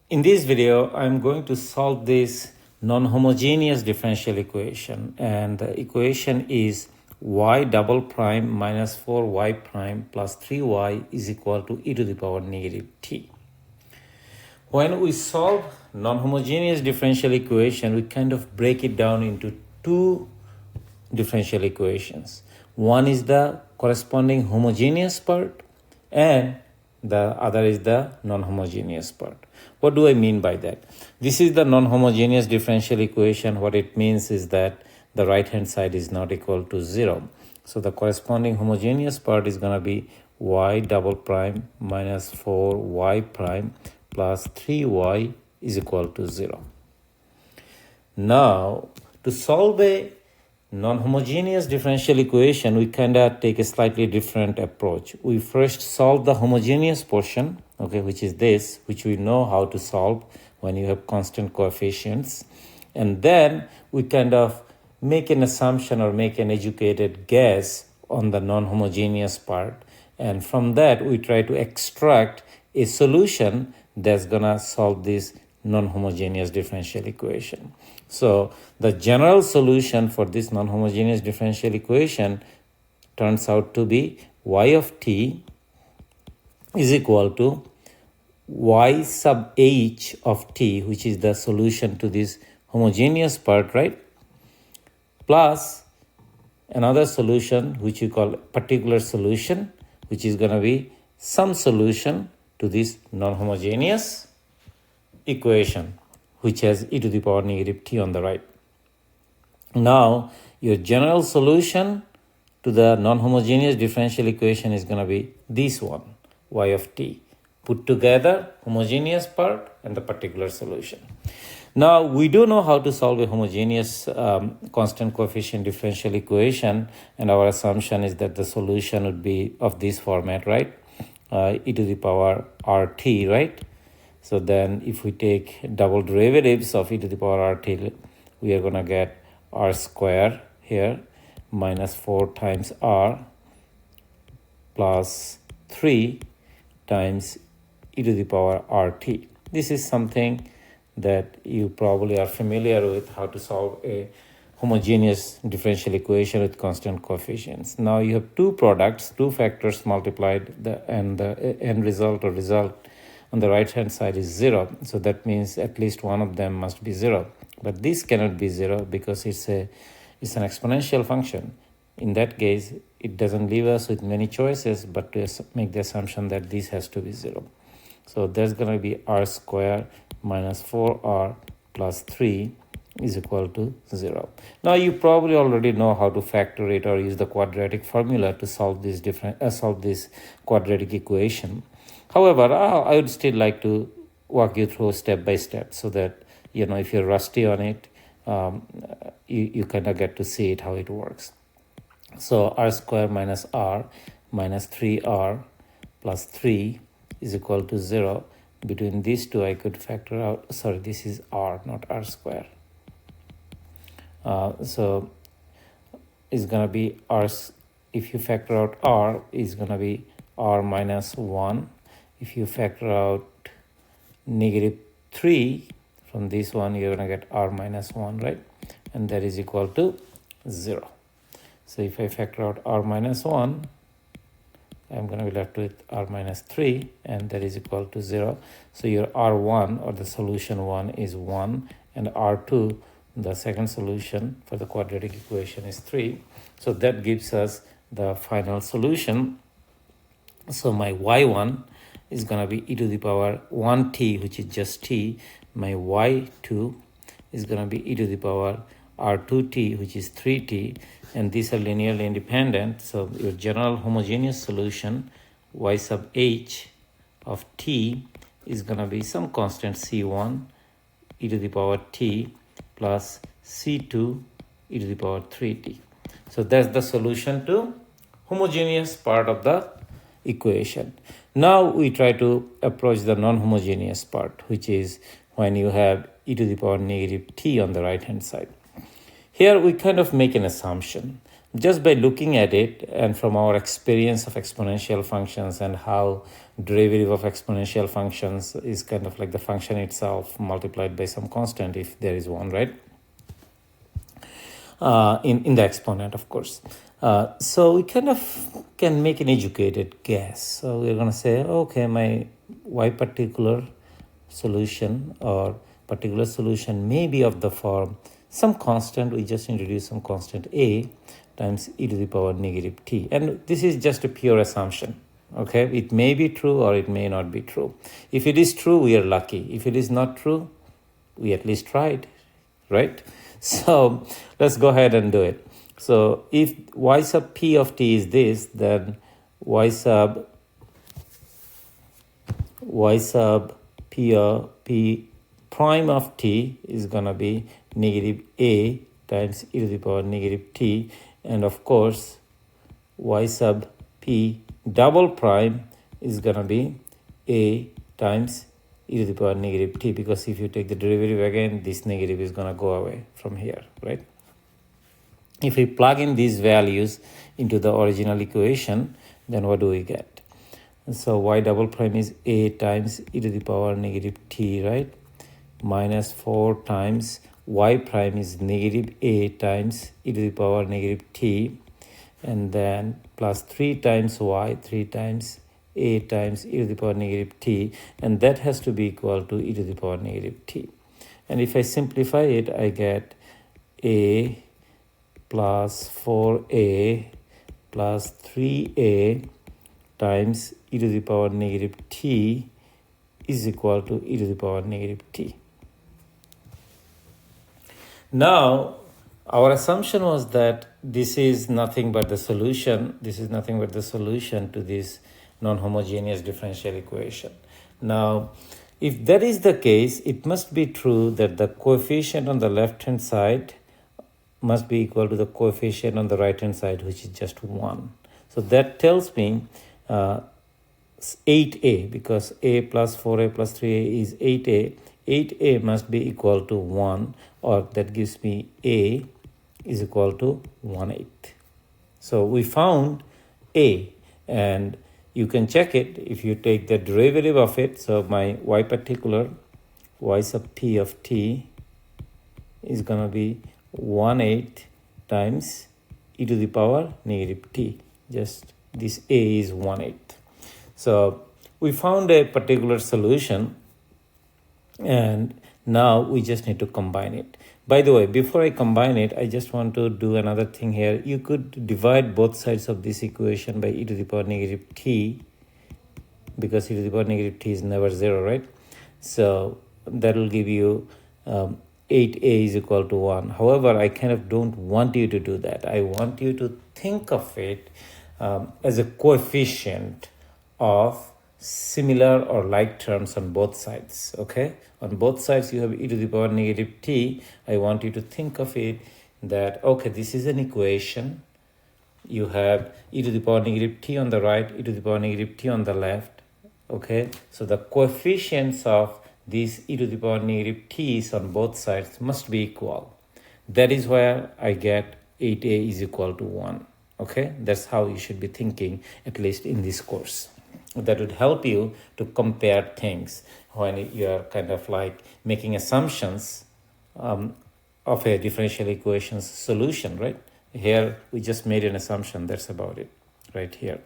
In this video, I'm going to solve this non-homogeneous differential equation, and the equation is y double prime minus 4y prime plus 3y is equal to e to the power negative t. When we solve non-homogeneous differential equation, we kind of break it down into two differential equations. One is the corresponding homogeneous part, and the other is the non-homogeneous part. What do I mean by that? This is the non-homogeneous differential equation. What it means is that the right-hand side is not equal to 0. So the corresponding homogeneous part is going to be y double prime minus 4y prime plus 3y is equal to 0. Now, to solve a non-homogeneous differential equation, we kind of take a slightly different approach. We first solve the homogeneous portion, okay, which is this, which we know how to solve when you have constant coefficients. And then we kind of make an assumption or make an educated guess on the non-homogeneous part. And from that, we try to extract a solution that's going to solve this non-homogeneous differential equation. So the general solution for this non-homogeneous differential equation turns out to be y of t is equal to y sub h of t, which is the solution to this homogeneous part, right? Plus another solution, which we call particular solution, which is going to be some solution to this non-homogeneous equation, which has e to the power negative t on the right. Now, your general solution to the non-homogeneous differential equation is going to be this one, y of t. Put together homogeneous part and the particular solution. Now, we do know how to solve a homogeneous constant coefficient differential equation, and our assumption is that the solution would be of this format, right? E to the power rt, right? So then if we take double derivatives of e to the power rt, we are going to get r square here minus 4 times r plus 3 times e to the power rt. This is something that you probably are familiar with, how to solve a homogeneous differential equation with constant coefficients. Now you have two products, two factors multiplied, and the end result or result on the right hand side is 0. So that means at least one of them must be 0. But this cannot be 0 because it's an exponential function. In that case, it doesn't leave us with many choices, but to make the assumption that this has to be 0. So there's going to be r square minus 4r plus 3 is equal to 0. Now you probably already know how to factor it or use the quadratic formula to solve this quadratic equation. However, I would still like to walk you through step by step so that, if you're rusty on it, you kind of get to see it, how it works. So r square minus r minus 3r plus 3 is equal to 0. Between these two, I could factor out, sorry, this is r, not r square. So it's going to be r, if you factor out r, is going to be r minus 1. If you factor out negative 3 from this one, you're going to get r minus 1, right? And that is equal to 0. So if I factor out r minus 1, I'm going to be left with r minus 3, and that is equal to 0. So your r1, or the solution 1, is 1, and r2, the second solution for the quadratic equation, is 3. So that gives us the final solution. So my y1 is going to be e to the power 1t, which is just t. My y2 is going to be e to the power r2t, which is 3t, and these are linearly independent. So your general homogeneous solution, y sub h of t, is going to be some constant c1 e to the power t plus c2 e to the power 3t. So that's the solution to homogeneous part of the equation. Now we try to approach the non-homogeneous part, which is when you have e to the power negative t on the right hand side. Here we kind of make an assumption just by looking at it and from our experience of exponential functions and how derivative of exponential functions is kind of like the function itself multiplied by some constant if there is one, right? In the exponent, of course. So we kind of can make an educated guess. So we're going to say, okay, my y particular solution or particular solution may be of the form some constant, we just introduce some constant a times e to the power negative t. And this is just a pure assumption. Okay, it may be true or it may not be true. If it is true, we are lucky. If it is not true, we at least tried, right? So let's go ahead and do it. So if y sub p of t is this, then y sub p prime of t is going to be negative a times e to the power negative t. And of course, y sub p double prime is going to be a times e to the power negative t, because if you take the derivative again, this negative is going to go away from here, right? If we plug in these values into the original equation, then what do we get? So y double prime is a times e to the power negative t, right? Minus 4 times y prime is negative a times e to the power negative t, and then plus 3 times y, 3 times a times e to the power negative t, and that has to be equal to e to the power negative t. And if I simplify it, I get a plus 4a plus 3a times e to the power negative t is equal to e to the power negative t. Now, our assumption was that this is nothing but the solution. This is nothing but the solution to this non-homogeneous differential equation. Now, if that is the case, it must be true that the coefficient on the left-hand side must be equal to the coefficient on the right-hand side, which is just 1. So that tells me 8a, because a plus 4a plus 3a is 8a. 8a must be equal to 1, or that gives me a is equal to 1/8. So we found a, and you can check it if you take the derivative of it. So my y particular, y sub p of t is going to be 1/8 times e to the power negative t. Just this a is 1/8. So we found a particular solution, and now we just need to combine it. By the way, before I combine it, I just want to do another thing here. You could divide both sides of this equation by e to the power negative t, because e to the power negative t is never 0, right? So that will give you 8a is equal to 1. However, I kind of don't want you to do that. I want you to think of it as a coefficient of similar or like terms on both sides, okay? On both sides, you have e to the power negative t. I want you to think of it that, okay, this is an equation. You have e to the power negative t on the right, e to the power negative t on the left, okay? So the coefficients of these e to the power negative t's on both sides must be equal. That is where I get 8a is equal to 1, okay? That's how you should be thinking, at least in this course. That would help you to compare things when you are kind of like making assumptions of a differential equations solution, right? Here, we just made an assumption. That's about it right here.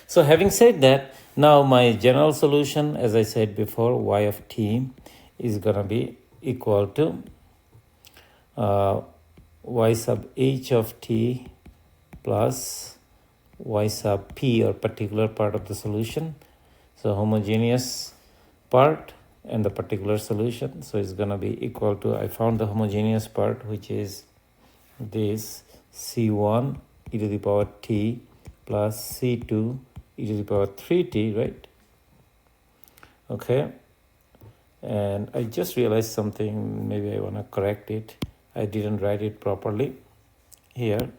So having said that, now my general solution, as I said before, y of t is going to be equal to y sub h of t plus y sub p, or particular part of the solution. So homogeneous part and the particular solution. So it's going to be equal to, I found the homogeneous part, which is this c1 e to the power t plus c2 e to the power 3t, right? Okay. And I just realized something. Maybe I want to correct it. I didn't write it properly here.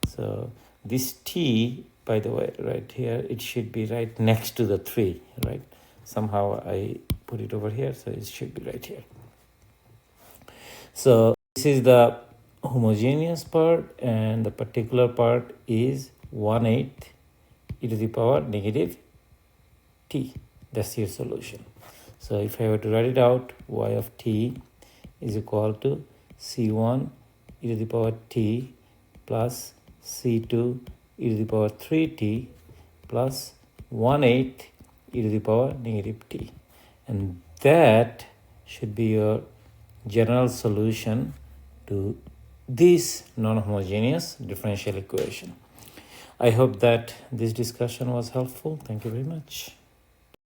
So this t, by the way, right here, it should be right next to the 3, right? Somehow I put it over here, so it should be right here. So this is the homogeneous part, and the particular part is 1/8 e to the power negative t. That's your solution. So if I were to write it out, y of t is equal to c1 e to the power t plus c2 e to the power 3t plus 1/8 e to the power negative t. And that should be your general solution to this non-homogeneous differential equation. I hope that this discussion was helpful. Thank you very much.